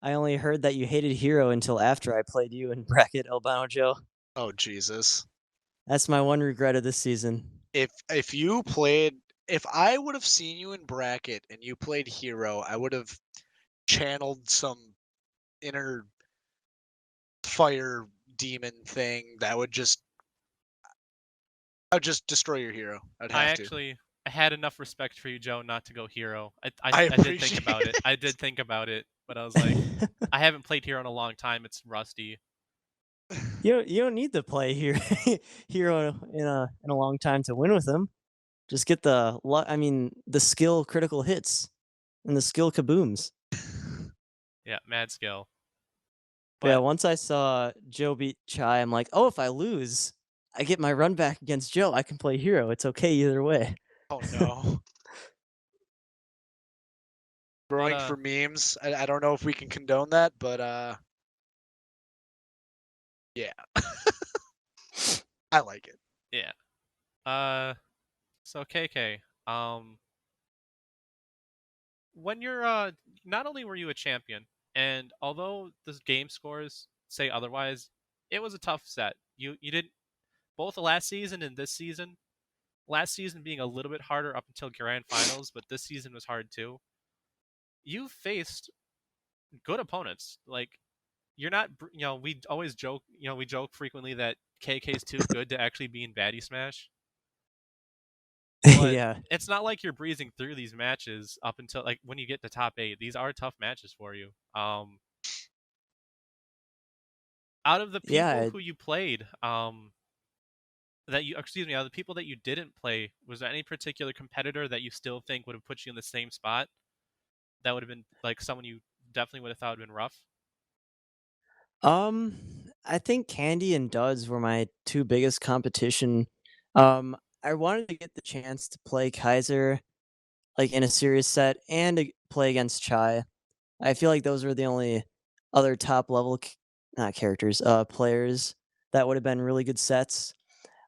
I only heard that you hated Hero until after I played you in bracket AlbinoJoe. Oh Jesus. That's my one regret of this season. If I would have seen you in bracket and you played Hero, I would have channeled some inner fire demon thing that would just destroy your hero. I'd have to. I had enough respect for you, Joe, not to go Hero. I I did think appreciate about it. I did think about it, but I was like, I haven't played Hero in a long time. It's rusty. You don't need to play Hero in a long time to win with him. Just get the skill critical hits and the skill kabooms. Yeah, mad skill. But yeah, once I saw Joe beat Chai, I'm like, oh, if I lose, I get my run back against Joe. I can play Hero. It's okay either way. Oh no. Growing But, for memes. I don't know if we can condone that, but yeah. I like it. Yeah. So KK, when you're not only were you a champion, and although the game scores say otherwise, it was a tough set. You didn't both the last season and this season. Last season being a little bit harder up until grand finals, but this season was hard too. You faced good opponents. Like you're not, we always joke, we joke frequently that KK's too good to actually be in Baddy Smash. But Yeah. it's not like you're breezing through these matches up until like when you get to top 8. These are tough matches for you. Out of the people who you played, out of the people that you didn't play, was there any particular competitor that you still think would have put you in the same spot? That would have been like someone you definitely would have thought would have been rough. I think Candy and Duds were my two biggest competition. I wanted to get the chance to play Kaiser, like in a serious set, and to play against Chai. I feel like those were the only other top level, not characters, players that would have been really good sets.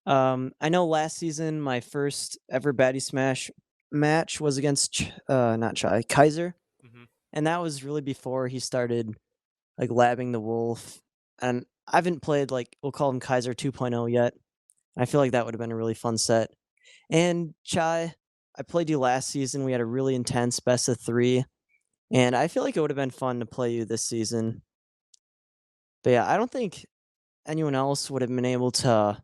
I know last season my first ever Baddy Smash match was against not Chai, Kaiser, Hmm. and that was really before he started like labbing the wolf. And I haven't played like we'll call him Kaiser 2.0 yet. I feel like that would have been a really fun set. And Chai, I played you last season. We had a really intense best of 3, and I feel like it would have been fun to play you this season. But yeah, I don't think anyone else would have been able to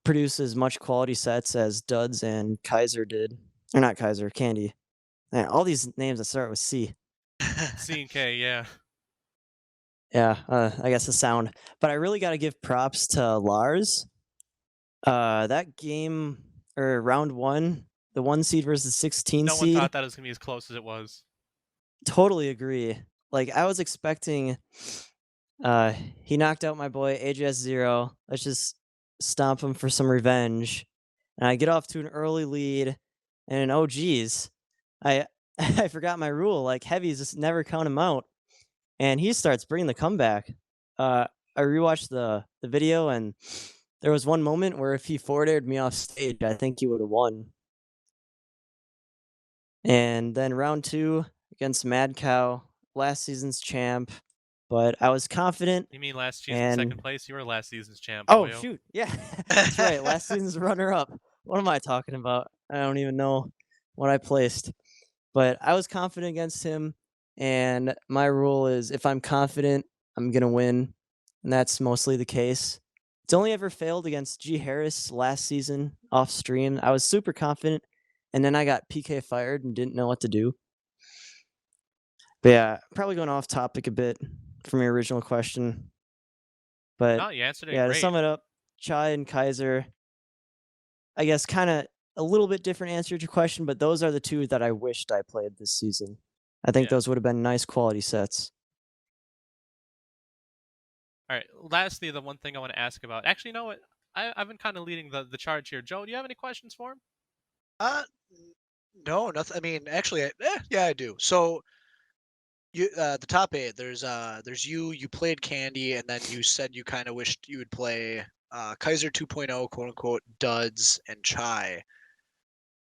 produce as much quality sets as Duds and Kaiser did. Or not Kaiser, Candy. Man, all these names that start with C. C and K, yeah. Yeah, I guess the sound. But I really got to give props to Lars. That game, or round 1, the 1 seed versus 16 No one seed, thought that was gonna be as close as it was. totally agree. Like, I was expecting, he knocked out my boy AJS0. Let's just stomp him for some revenge. And I get off to an early lead, and oh geez, I I forgot my rule. Like heavies, just never count him out, and he starts bringing the comeback. I rewatched the video, and there was one moment where if he forwarded me off stage, I think he would have won. And then round 2 against Mad Cow, last season's champ, but I was confident. You mean last season And second place? You were last season's champ, oh boyo. shoot, yeah, that's right. Last season's runner up. What am I talking about? I don't even know what I placed. But I was confident against him, and my rule is if I'm confident, I'm gonna win, and that's mostly the case. It's only ever failed against G Harris last season off stream. I was super confident, and then I got PK fired and didn't know what to do. But yeah, probably going off topic a bit from your original question. But No, you answered it yeah, to great. sum it up, Chai and Kaiser, I guess kind of a little bit different answer to your question, but those are the 2 that I wished I played this season. I think Yeah. those would have been nice quality sets. All right. Lastly, the one thing I want to ask about. Actually, you know what? I've been kind of leading the charge here. Joe, do you have any questions for him? No, nothing. I mean, actually, yeah, I do. So you, the top 8. There's you. You played Candy, and then you said you kind of wished you would play Kaiser 2.0, quote unquote, Duds and Chai.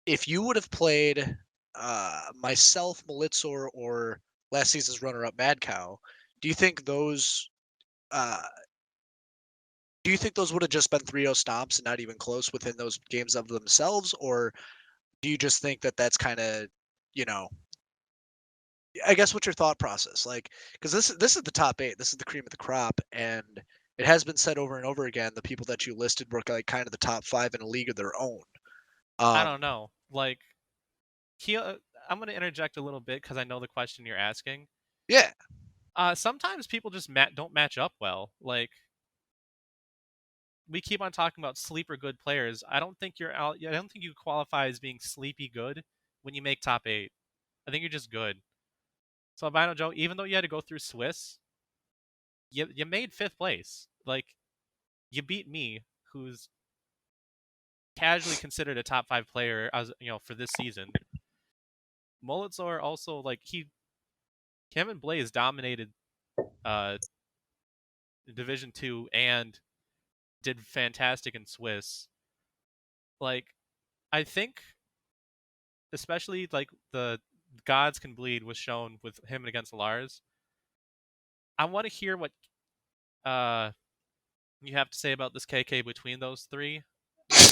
If you would have played myself, Malitzor, or last season's runner-up Mad Cow, do you think those uh, would have just been 3-0 stomps and not even close within those games of themselves, or do you just think that that's kind of, you know, I guess what's your thought process? Like, because this is the top 8, this is the cream of the crop, and it has been said over and over again. The people that you listed were like kind of the top 5 in a league of their own. I don't know. Like, I'm going to interject a little bit because I know the question you're asking. Yeah. Sometimes people just don't match up well. Like, we keep on talking about sleeper good players. I don't think you're out. I don't think you qualify as being sleepy good when you make top 8. I think you're just good. So AlbinoJoe, even though you had to go through Swiss, you made 5th place. Like, you beat me, who's casually considered a top 5 player as for this season. Molitzor also, like, him and Blaze dominated Division 2 and did fantastic in Swiss. Like, I think especially like the Gods Can Bleed was shown with him against Lars. I want to hear what you have to say about this KK between those 3.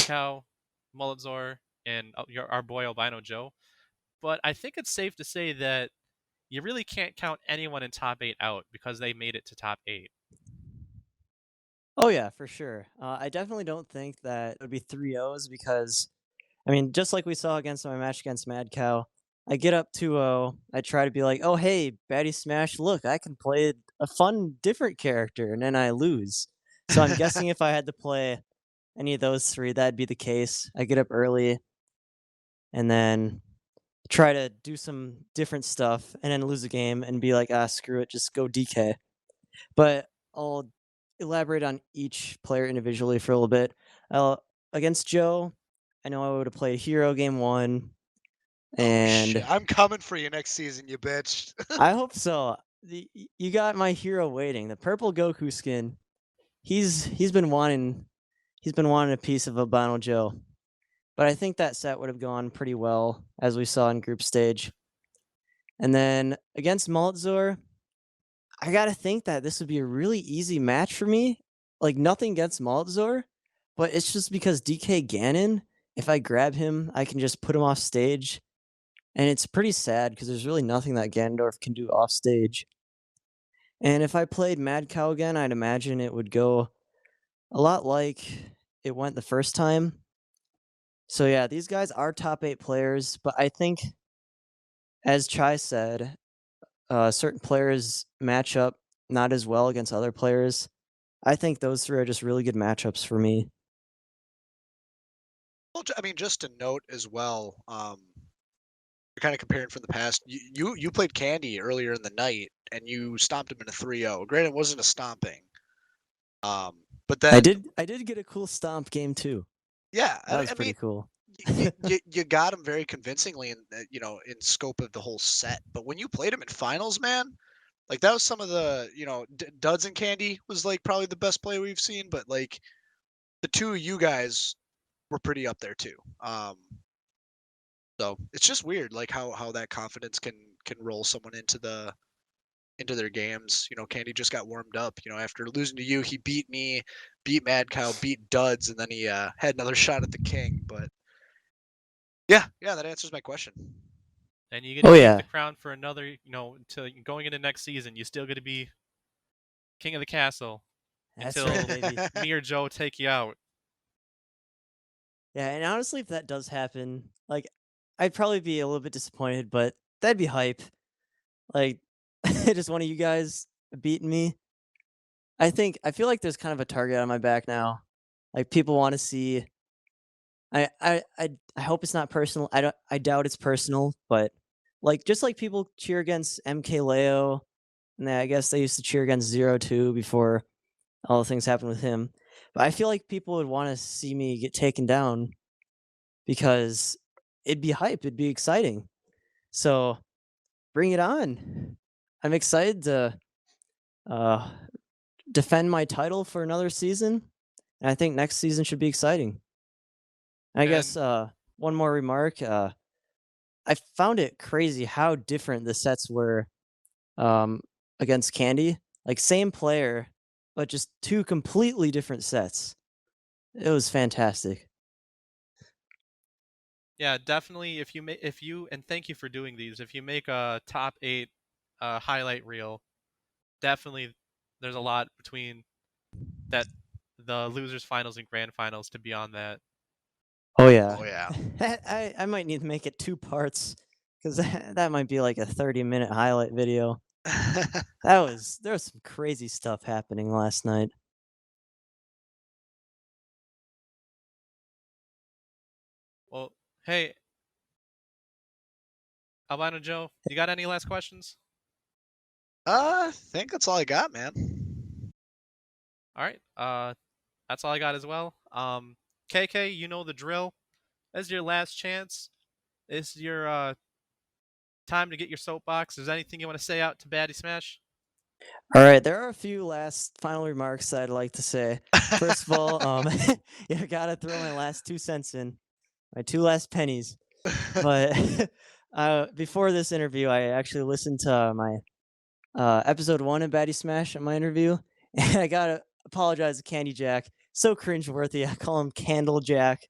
Cow, Molitzor, and our boy AlbinoJoe. But I think it's safe to say that you really can't count anyone in top 8 out because they made it to top 8. Oh yeah, for sure. I definitely don't think that it would be 3-0s because, I mean, just like we saw against my match against Mad Cow, I get up 2-0. I try to be like, oh hey, Baddy Smash, look, I can play a fun, different character, and then I lose. So I'm guessing if I had to play any of those 3, that'd be the case. I get up early, and then try to do some different stuff, and then lose a game and be like, screw it, just go DK. But I'll elaborate on each player individually for a little bit. Against Joe, I know I would have played Hero game 1, and shit. I'm coming for you next season, you bitch. I hope so. You got my hero waiting. The purple Goku skin. He's been wanting he's been wanting a piece of AlbinoJoe. But I think that set would have gone pretty well, as we saw in group stage. And then against Maltzor, I gotta think that this would be a really easy match for me. Like, nothing against Maltzor, but it's just because DK Ganon, if I grab him, I can just put him off stage. And it's pretty sad because there's really nothing that Ganondorf can do off stage. And if I played Mad Cow again, I'd imagine it would go a lot like it went the first time. So yeah, these guys are top 8 players, but I think, as Chai said, certain players match up not as well against other players. I think those 3 are just really good matchups for me. Well, I mean, just to note as well, you're kind of comparing from the past. You played Candy earlier in the night, and you stomped him in a 3-0. Granted, it wasn't a stomping. But then I did get a cool stomp game too. yeah, That was I pretty mean, cool. you got him very convincingly in in scope of the whole set. But when you played him in finals, man, like that was some of the Duds and Candy was like probably the best play we've seen. But like the two of you guys were pretty up there too. So it's just weird, like how that confidence can roll someone into their games. Candy just got warmed up. After losing to you, he beat me, beat Mad Cow, beat Duds, and then he had another shot at the King. But yeah, that answers my question. And you get to keep the crown for another, until going into next season. You still get to be king of the castle until right, baby. me or Joe take you out. Yeah, and honestly, if that does happen, like, I'd probably be a little bit disappointed, but that'd be hype. Like, just one of you guys beating me. I feel like there's kind of a target on my back now. Like, people want to see. I hope it's not personal. I doubt it's personal, but like, just like people cheer against MKLeo, and I guess they used to cheer against 0-2 before all the things happened with him. But I feel like people would want to see me get taken down because it'd be hype, it'd be exciting. So bring it on. I'm excited to defend my title for another season, and I think next season should be exciting. I guess one more remark. I found it crazy how different the sets were against Candy. Like, same player, but just 2 completely different sets. It was fantastic. Yeah, definitely. And thank you for doing these. If you make a top 8 highlight reel, definitely there's a lot between that, the losers finals and grand finals to be on that. Oh yeah. Oh yeah. I might need to make it 2 parts because that might be like a 30-minute highlight video. There was some crazy stuff happening last night. Well, hey, AlbinoJoe, you got any last questions? I think that's all I got, man. All right. That's all I got as well. KK, you know the drill. This is your last chance. This is your time to get your soapbox. Is there anything you want to say out to Baddy Smash? All right, there are a few last final remarks that I'd like to say. First of all, I gotta throw my last 2 cents in, my 2 last pennies. But before this interview, I actually listened to my episode 1 of Baddy Smash at my interview, and I gotta apologize to Candy Jack. So cringeworthy. I call him Candle Jack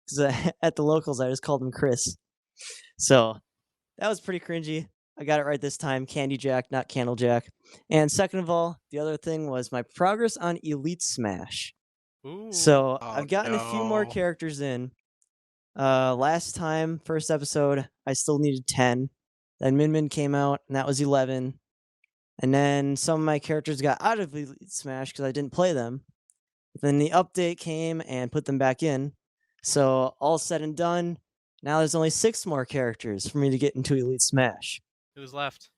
because at the locals I just called him Chris. So that was pretty cringy. I got it right this time. Candy Jack, not Candle Jack. And second of all, the other thing was my progress on Elite Smash. Ooh. So Oh, I've gotten a few more no. characters in. Last time, first episode, I still needed 10. Then Min Min came out, and that was 11. And then some of my characters got out of Elite Smash because I didn't play them. But then the update came and put them back in. So all said and done, now there's only 6 more characters for me to get into Elite Smash. Who's left?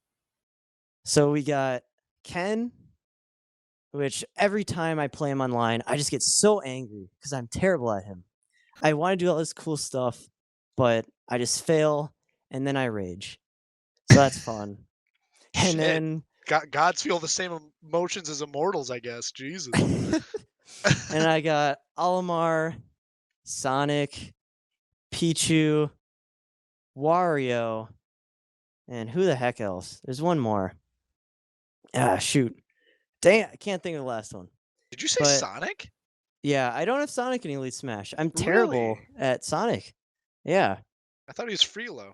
So we got Ken, which every time I play him online, I just get so angry because I'm terrible at him. I want to do all this cool stuff, but I just fail, and then I rage. So that's fun. And Shit. then Gods feel the same emotions as immortals, I guess. Jesus. And I got Olimar, Sonic, Pichu, Wario, and who the heck else? There's one more. Ah, shoot. Dang it, I can't think of the last one. Did you say But Sonic? yeah, I don't have Sonic in Elite Smash. I'm terrible Really? at Sonic. Yeah, I thought he was Freelo.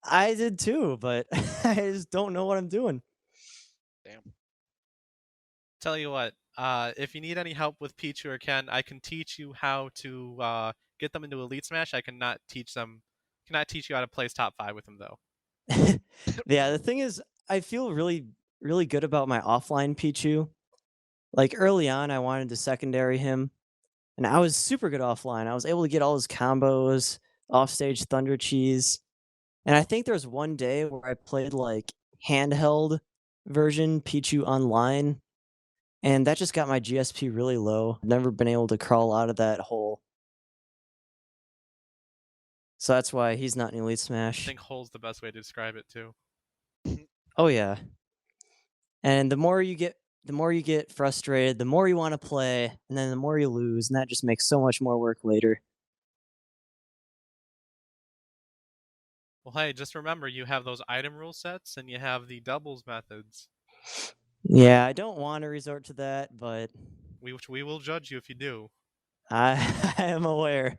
I did too, but I just don't know what I'm doing. Damn. Tell you what, if you need any help with Pichu or Ken, I can teach you how to get them into Elite Smash. I cannot teach you how to place top 5 with them though. Yeah, the thing is, I feel really, really good about my offline Pichu. Like early on, I wanted to secondary him, and I was super good offline. I was able to get all his combos, offstage Thunder Cheese, and I think there was one day where I played like handheld version Pichu online, and that just got my GSP really low. I've never been able to crawl out of that hole. So that's why he's not in Elite I Smash. think hole's the best way to describe it too. Oh yeah. And the more you get frustrated, the more you want to play, and then the more you lose, and that just makes so much more work later. Well, hey, just remember you have those item rule sets and you have the doubles methods. Yeah, I don't want to resort to that, but We will judge you if you do. I I am aware.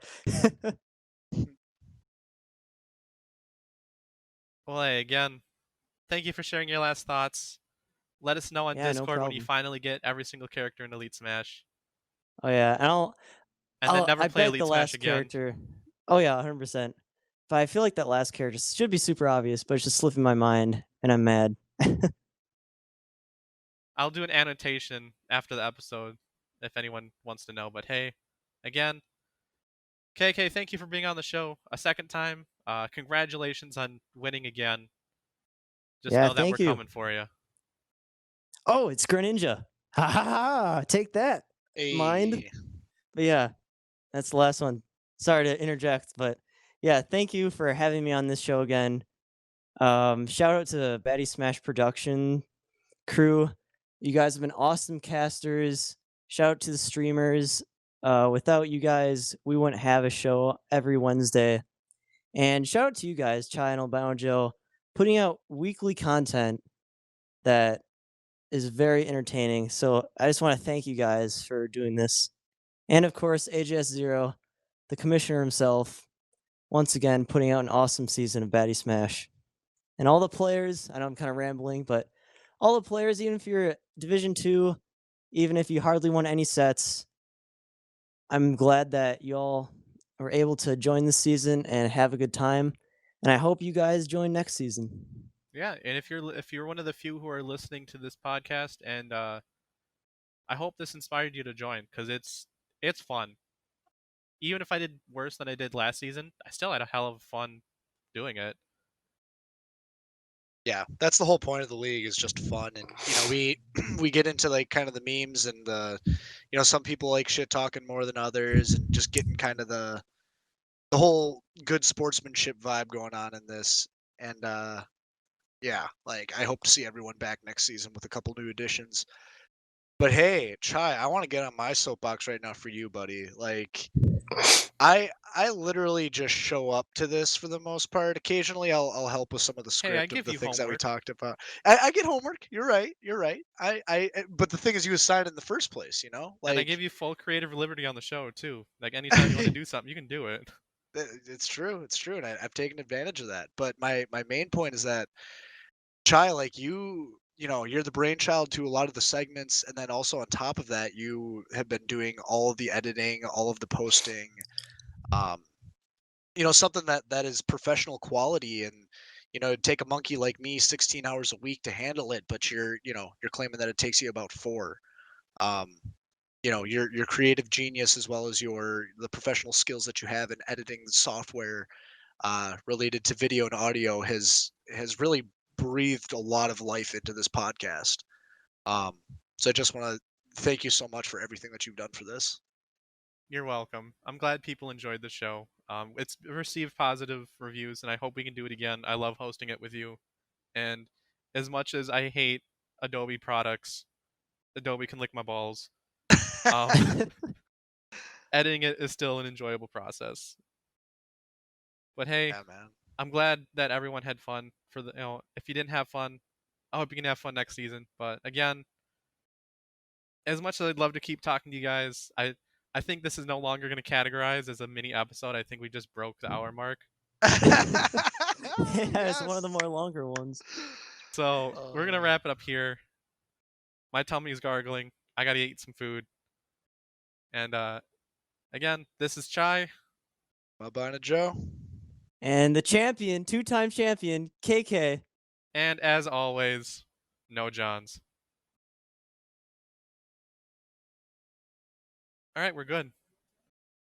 Well, hey, again, thank you for sharing your last thoughts. Let us know on Yeah, no Discord when you problem. finally get every single character in Elite Smash. Oh yeah, and And then never I play bet the Elite Smash last again. character. Oh yeah, 100%. But I feel like that last character should be super obvious, but it's just slipping my mind, and I'm mad. I'll do an annotation after the episode if anyone wants to know. But hey, again, KK, thank you for being on the show a second time. Congratulations on winning again. Just Yeah, know that we're thank you. coming for you. Oh, it's Greninja. Ha ha ha! Take that, mind. Hey. But yeah, that's the last one. Sorry to interject, but yeah, thank you for having me on this show again. Shout out to Baddy Smash production crew. You guys have been awesome casters. Shout out to the streamers. Without you guys, we wouldn't have a show every Wednesday. And shout out to you guys, Chai and AlbinoJoe, putting out weekly content that is very entertaining. So I just want to thank you guys for doing this. And of course, AJS0, the commissioner himself, once again putting out an awesome season of Baddy Smash. And all the players, I know I'm kind of rambling, but all the players, even if you're Division 2, even if you hardly won any sets, I'm glad that you all were able to join this season and have a good time. And I hope you guys join next season. Yeah, and if you're one of the few who are listening to this podcast, and I hope this inspired you to join because it's fun. Even if I did worse than I did last season, I still had a hell of fun doing it. Yeah, that's the whole point of the league, is just fun. And we we get into like kind of the memes and the some people like shit talking more than others, and just getting kind of the whole good sportsmanship vibe going on in this. And yeah, like I hope to see everyone back next season with a couple new additions. But hey, Chai, I want to get on my soapbox right now for you, buddy. Like I literally just show up to this for the most part. Occasionally, I'll help with some of the Hey, I script of give the you things that we homework. talked about. I get homework. You're right. You're right. But the thing is, you assigned in the first place. And I like give you full creative liberty on the show too. Like anytime you want to do something, you can do it. it's true. It's true, and I've taken advantage of that. But my main point is that Chai, like you're the brainchild to a lot of the segments, and then also on top of that, you have been doing all of the editing, all of the posting. Um, something that is professional quality, and it'd take a monkey like me 16 hours a week to handle it, but you're claiming that it takes you about 4. um your creative genius, as well as the professional skills that you have in editing software related to video and audio, has really breathed a lot of life into this podcast. um so I just want to thank you so much for everything that you've done for this. You're welcome. I'm glad people enjoyed the show. It's received positive reviews, and I hope we can do it again. I love hosting it with you. And as much as I hate Adobe products, Adobe can lick my balls. Editing it is still an enjoyable process. But hey, Yeah, man. I'm glad that everyone had fun. If you didn't have fun, I hope you can have fun next season. But again, as much as I'd love to keep talking to you guys, I think this is no longer going to categorize as a mini episode. I think we just broke the hour mark. Yeah, it's one of the more longer ones. So we're going to wrap it up here. My tummy is gargling. I got to eat some food. And again, this is Chai. AlbinoJoe. And the champion, two-time champion, KK. And as always, no Johns. All right, we're good.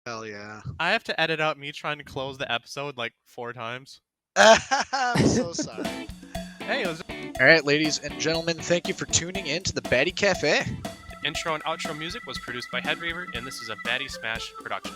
Hell yeah. I have to edit out me trying to close the episode like 4 times. I'm so sorry. Hey, it was All right, ladies and gentlemen, thank you for tuning in to the Baddy Cafe. the intro and outro music was produced by Headreaver, and this is a Baddy Smash production.